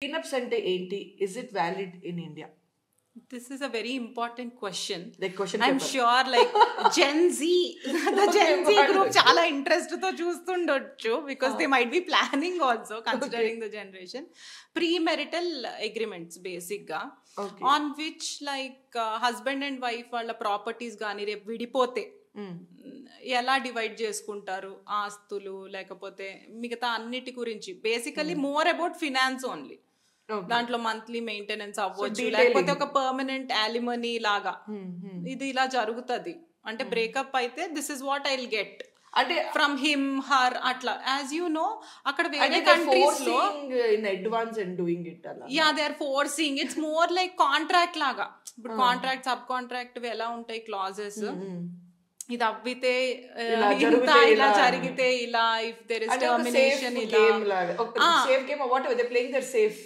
Prenups ante enti? Is it valid in India? This is a very important question. Like question I'm paper. sure like Gen Z, the Gen Z group చాలా interest తో చూస్తుండొచ్చు because they might be planning also considering the generation. Pre-marital agreements basic గా on which like husband and wife వాళ్ళ properties కానీ రేపు విడిపోతే ఎలా divide చేసుకుంటారు ఆస్తులు లేకపోతే మిగతా అన్నిటి గురించి basically more about finance only. దాంట్లో మంత్లీ మెయింటెనెన్స్ అవ్వచ్చు లేకపోతే ఒక పర్మనెంట్ యాలిమనీ లాగా ఇది ఇలా జరుగుతుంది అంటే బ్రేకప్ అయితే this is what I will get అంటే ఫ్రమ్ హిమ్ హర్ అట్లా యాజ్ యూ నో అక్కడ వేరే కంట్రీస్ లో in advance and doing it అలా yeah they are forcing it's more like contract లాగా. ఇప్పుడు కాంట్రాక్ట్ సబ్ కాంట్రాక్ట్ ఎలా ఉంటాయి క్లాజెస్ ఇది అవ్వితే ఇలా జరిగితే ఇలా ఇఫ్ దేర్ ఇస్ టర్మినేషన్ ఇలా safe game whatever they playing they're safe